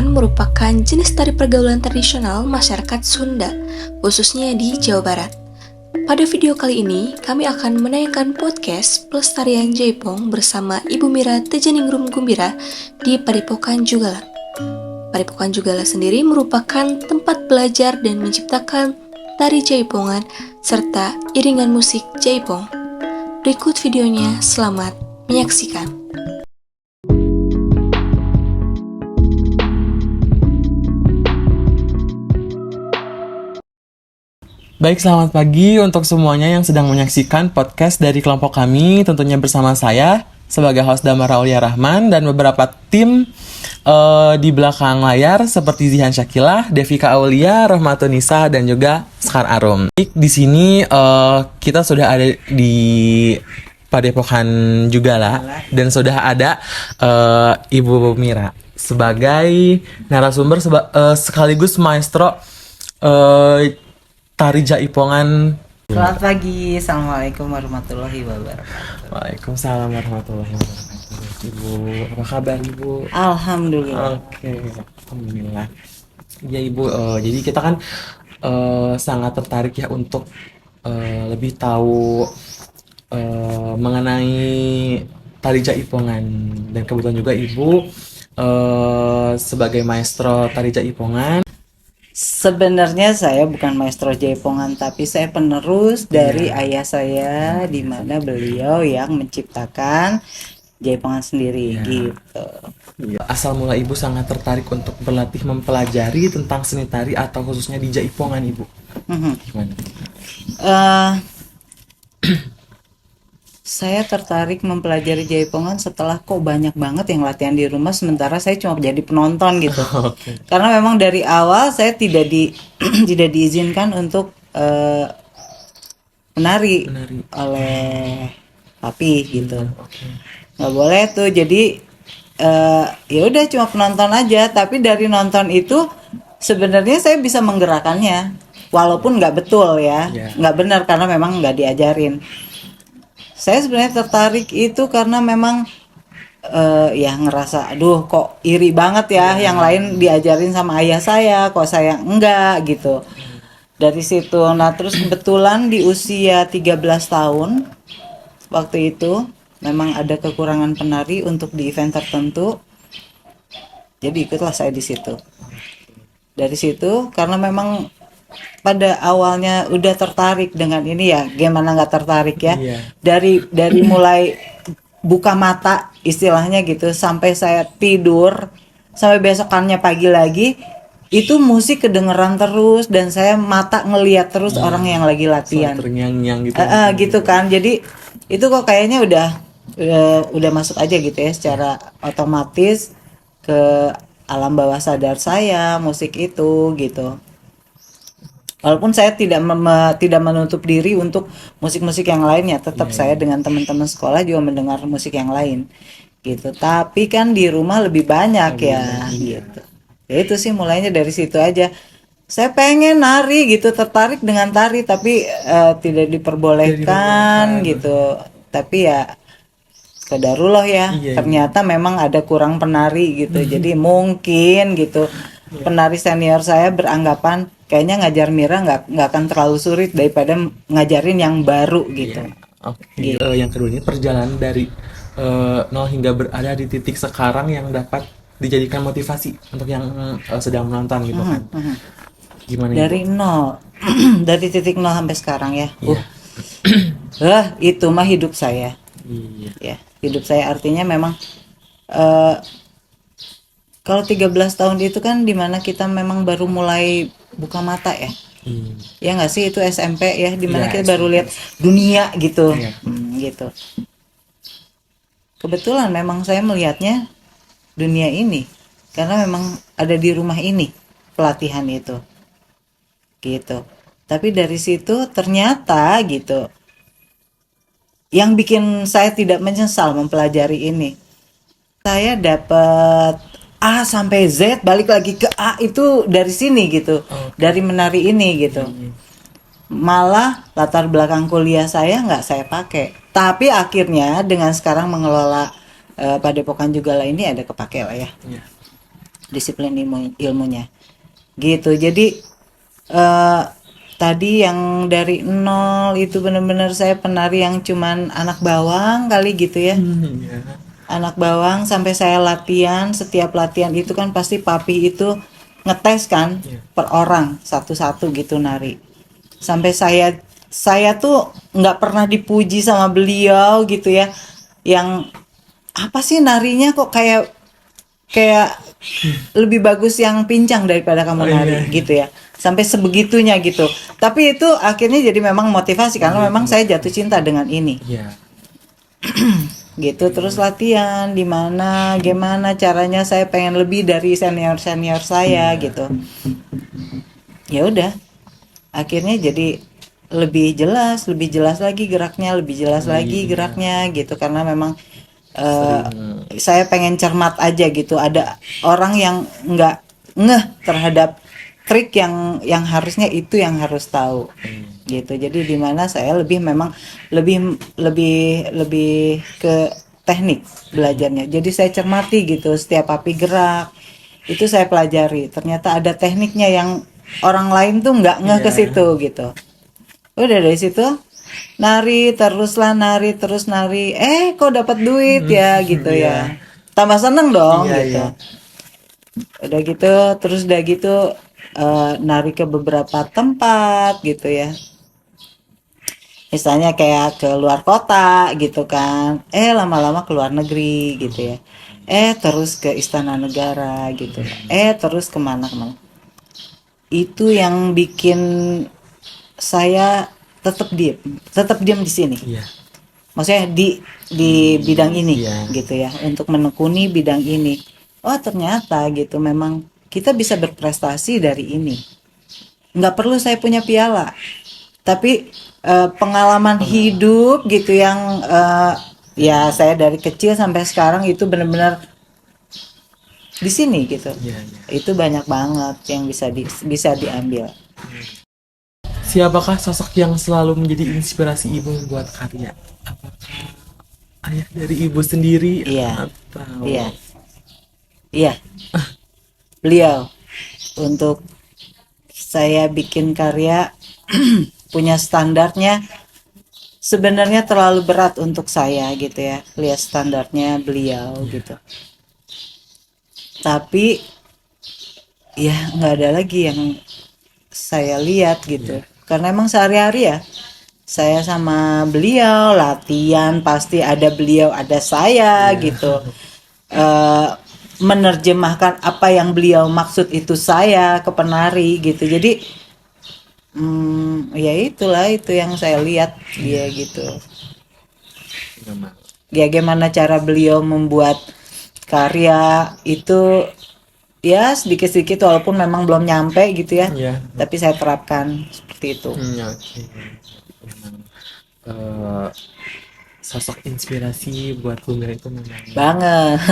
Jaipongan merupakan jenis tari pergaulan tradisional masyarakat Sunda, khususnya di Jawa Barat. Pada video kali ini, kami akan menayangkan podcast Pelestarian Jaipong bersama Ibu Mira Tejeningrum Gumbira di Padepokan Jugala. Padepokan Jugala sendiri merupakan tempat belajar dan menciptakan tari Jaipongan serta iringan musik Jaipong. Berikut videonya, selamat menyaksikan. Baik, selamat pagi untuk semuanya yang sedang menyaksikan podcast dari kelompok kami, tentunya bersama saya sebagai host Damara Aulia Rahman dan beberapa tim di belakang layar seperti Zihan Syakila, Devika Aulia, Rahmatun Nisa, dan juga Sekar Arum. Di sini kita sudah ada di Padepokan Jugala dan sudah ada Ibu Mira sebagai narasumber sekaligus maestro tari Jaipongan. Selamat pagi, Assalamualaikum warahmatullahi wabarakatuh. Waalaikumsalam warahmatullahi wabarakatuh. Ibu, apa kabar Ibu? Alhamdulillah. Oke, alhamdulillah. Ya Ibu, jadi kita kan sangat tertarik ya untuk lebih tahu mengenai tari Jaipongan, dan kebetulan juga Ibu sebagai maestro tari Jaipongan. Sebenarnya saya bukan maestro Jaipongan, tapi saya penerus dari ayah saya, di mana beliau yang menciptakan Jaipongan sendiri gitu. Asal mula Ibu sangat tertarik untuk berlatih mempelajari tentang seni tari atau khususnya di Jaipongan Ibu? Gimana? Saya tertarik mempelajari Jaipongan setelah kok banyak banget yang latihan di rumah, sementara saya cuma jadi penonton gitu. Oke. Karena memang dari awal saya tidak tidak diizinkan untuk menari oleh papi gitu. Nggak boleh tuh, jadi ya udah cuma penonton aja. Tapi dari nonton itu sebenarnya saya bisa menggerakkannya, walaupun nggak betul ya, nggak benar karena memang nggak diajarin. Saya sebenarnya tertarik itu karena memang ya ngerasa aduh kok iri banget ya, yang lain diajarin sama ayah saya, kok saya enggak gitu. Dari situ, nah terus kebetulan di usia 13 tahun waktu itu memang ada kekurangan penari untuk di event tertentu. Jadi ikutlah saya di situ. Dari situ karena memang pada awalnya udah tertarik dengan ini ya, gimana nggak tertarik ya. Dari mulai buka mata istilahnya gitu sampai saya tidur, sampai besokannya pagi lagi itu musik kedengeran terus dan saya mata ngelihat terus orang yang lagi latihan Terngiang-ngiang gitu. gitu kan. Jadi itu kok kayaknya udah masuk aja gitu ya, secara otomatis ke alam bawah sadar saya musik itu gitu. Walaupun saya tidak menutup diri untuk musik-musik yang lainnya, tetap saya dengan teman-teman sekolah juga mendengar musik yang lain gitu. Tapi kan di rumah lebih banyak gitu. Ya itu sih mulainya dari situ aja. Saya pengen nari gitu, tertarik dengan tari tapi tidak diperbolehkan gitu. Tapi ya qadarullah ya. Ternyata memang ada kurang penari gitu. Jadi mungkin gitu penari senior saya beranggapan kayaknya ngajar Mira nggak akan terlalu sulit daripada ngajarin yang baru gitu. Oke. Yang kedua ini perjalanan dari nol hingga berada di titik sekarang yang dapat dijadikan motivasi untuk yang sedang menonton gitu kan. Gimana dari Ibu? nol dari titik nol sampai sekarang ya. Itu mah hidup saya. Ya, hidup saya artinya memang kalau 13 tahun itu kan dimana kita memang baru mulai buka mata ya. Ya nggak sih, itu SMP ya, dimana kita baru lihat dunia gitu. Gitu. Kebetulan memang saya melihatnya dunia ini karena memang ada di rumah ini pelatihan itu. Gitu. Tapi dari situ ternyata gitu, yang bikin saya tidak menyesal mempelajari ini, saya dapat A sampai Z, balik lagi ke A itu dari sini gitu, dari menari ini gitu. Malah latar belakang kuliah saya nggak saya pakai, tapi akhirnya dengan sekarang mengelola Padepokan Jugala ini ada kepake lah ya. disiplin ilmunya gitu. Jadi tadi yang dari nol itu benar-benar saya penari yang cuman anak bawang kali gitu ya. Iya. Anak bawang sampai saya latihan, setiap latihan itu kan pasti papi itu ngetes kan per orang satu-satu gitu nari. Sampai saya tuh nggak pernah dipuji sama beliau gitu ya. Yang apa sih narinya kok kayak kayak lebih bagus yang pincang daripada kamu nari gitu ya. Sampai sebegitunya gitu. Tapi itu akhirnya jadi memang motivasi karena memang saya jatuh cinta dengan ini. Iya. Gitu terus latihan di mana gimana caranya saya pengen lebih dari senior saya gitu. Ya udah akhirnya jadi lebih jelas lagi geraknya, lebih jelas lagi geraknya gitu karena memang saya pengen cermat aja gitu. Ada orang yang nggak ngeh terhadap trik yang harusnya itu yang harus tahu gitu. Jadi di mana saya memang lebih ke teknik belajarnya. Jadi saya cermati gitu setiap api gerak itu saya pelajari. Ternyata ada tekniknya yang orang lain tuh nggak ngeh ke situ gitu. Udah dari situ nari terus nari kok dapat duit ya gitu ya. Tambah seneng dong gitu. Udah gitu terus udah gitu nari ke beberapa tempat gitu ya. Misalnya kayak ke luar kota gitu kan, lama-lama ke luar negeri gitu ya, terus ke Istana Negara gitu, terus kemana-kemana. Itu yang bikin saya tetap diam di sini. Maksudnya di bidang ini gitu ya, untuk menekuni bidang ini. Oh ternyata gitu, memang kita bisa berprestasi dari ini. Nggak perlu saya punya piala, tapi pengalaman hidup gitu yang ya saya dari kecil sampai sekarang itu benar-benar di sini gitu. Itu banyak banget yang bisa diambil. Siapakah sosok yang selalu menjadi inspirasi ibu membuat karya? Apakah ayah dari ibu sendiri? Iya. Atau... Iya. Beliau untuk saya bikin karya punya standarnya sebenarnya terlalu berat untuk saya gitu ya, lihat standarnya beliau gitu. Tapi ya nggak ada lagi yang saya lihat gitu, karena emang sehari-hari ya saya sama beliau latihan, pasti ada beliau ada saya gitu. Menerjemahkan apa yang beliau maksud itu saya ke penari gitu. Jadi ya itulah itu yang saya lihat dia gitu. Ya gimana cara beliau membuat karya itu ya sedikit-sedikit walaupun memang belum nyampe gitu ya. Tapi saya terapkan seperti itu. Sosok inspirasi buat Bunga itu memang banget.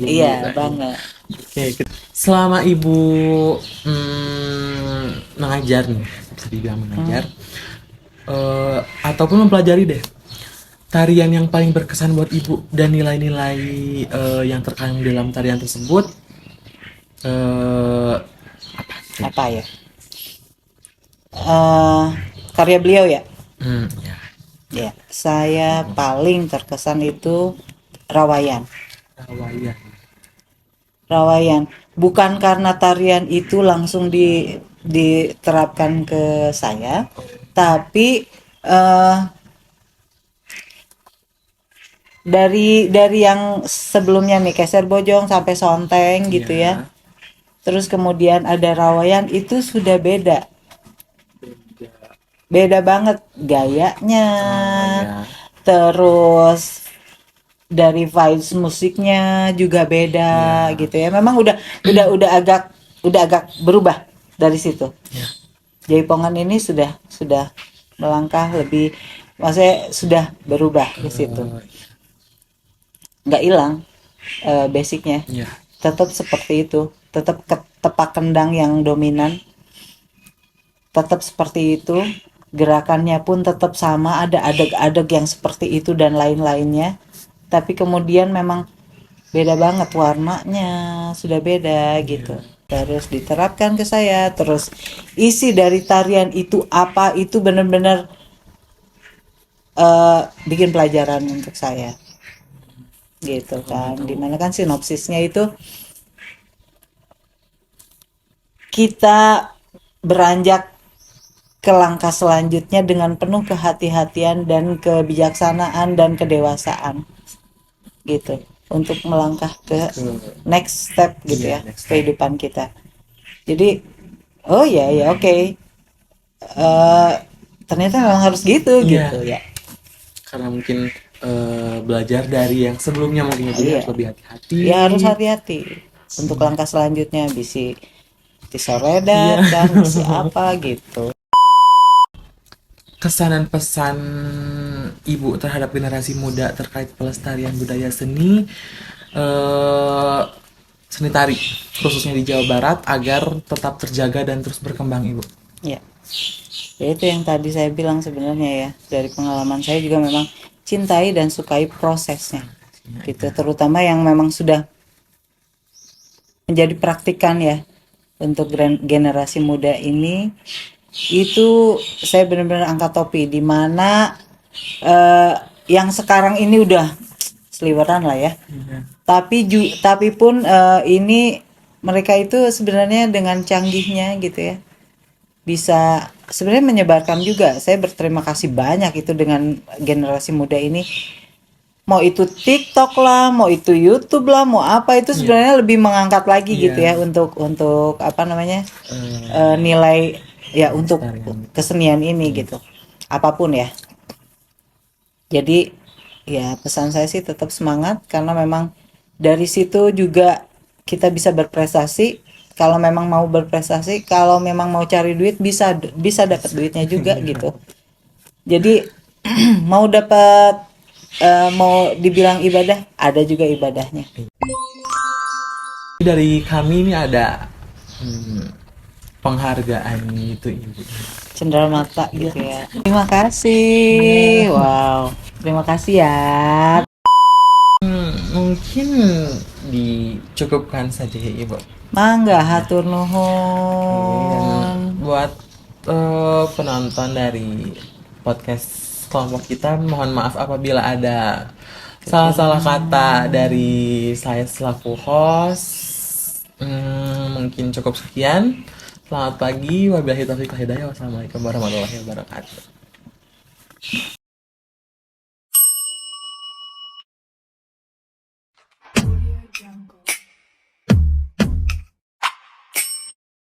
Iya banget. Oke, selama ibu mengajar nih, bisa dibilang mengajar, ataupun mempelajari deh tarian yang paling berkesan buat ibu dan nilai-nilai yang terkandung dalam tarian tersebut, apa ya? Karya beliau ya. Ya, saya paling terkesan itu Rawayan. Bukan karena tarian itu langsung diterapkan ke saya, tapi dari yang sebelumnya nih Keser Bojong sampai Sonteng gitu ya. Terus kemudian ada Rawayan, itu sudah beda banget gayanya, terus dari vibes musiknya juga beda gitu ya. Memang udah agak berubah dari situ. Jaipongan ini sudah melangkah lebih, maksudnya sudah berubah di situ. Nggak hilang basicnya, tetap seperti itu, tetap tepak kendang yang dominan, tetap seperti itu. Gerakannya pun tetap sama, ada adeg-adeg yang seperti itu dan lain-lainnya. Tapi kemudian memang beda banget warnanya, sudah beda gitu. Terus diterapkan ke saya, terus isi dari tarian itu apa, itu benar-benar bikin pelajaran untuk saya gitu kan. Dimana kan sinopsisnya itu kita beranjak ke langkah selanjutnya dengan penuh kehati-hatian dan kebijaksanaan dan kedewasaan gitu, untuk melangkah ke next step gitu Iya, ya, next step. kehidupan kita. Jadi oh ya ya oke. Ternyata memang harus gitu Iya. gitu ya. Karena mungkin belajar dari yang sebelumnya mungkin jadi Iya, harus lebih hati-hati. ya harus hati-hati untuk langkah selanjutnya, bisa Iya. disoredat kan, bisa apa gitu. Kesan dan pesan ibu terhadap generasi muda terkait pelestarian budaya seni, eh, seni tari khususnya di Jawa Barat agar tetap terjaga dan terus berkembang, ibu. Ya, ya itu yang tadi saya bilang sebenarnya ya, dari pengalaman saya juga memang cintai dan sukai prosesnya gitu, terutama yang memang sudah menjadi praktikan ya untuk generasi muda ini. Itu saya benar-benar angkat topi, di mana eh, yang sekarang ini udah seliweran lah ya, tapi pun ini mereka itu sebenarnya dengan canggihnya gitu ya, bisa sebenarnya menyebarkan juga. Saya berterima kasih banyak itu dengan generasi muda ini, mau itu TikTok lah, mau itu YouTube lah, mau apa itu sebenarnya lebih mengangkat lagi gitu ya, untuk apa namanya, nilai ya untuk kesenian ini gitu, apapun ya. Jadi ya pesan saya sih tetap semangat, karena memang dari situ juga kita bisa berprestasi. Kalau memang mau berprestasi, kalau memang mau cari duit, bisa bisa dapat duitnya juga gitu. Jadi mau dapat mau dibilang ibadah, ada juga ibadahnya. Dari kami ini ada penghargaan itu, ibu. Cenderamata gitu ya. Terima kasih. Wow. Terima kasih ya. Mungkin dicukupkan saja ya, ibu. Mangga hatur Dan nuhun. buat penonton dari podcast kelompok kita, mohon maaf apabila ada salah-salah kata dari saya selaku host. Mungkin cukup sekian. Selamat pagi, wabillahi taufiq wal hidayah. Wassalamualaikum warahmatullahi wabarakatuh.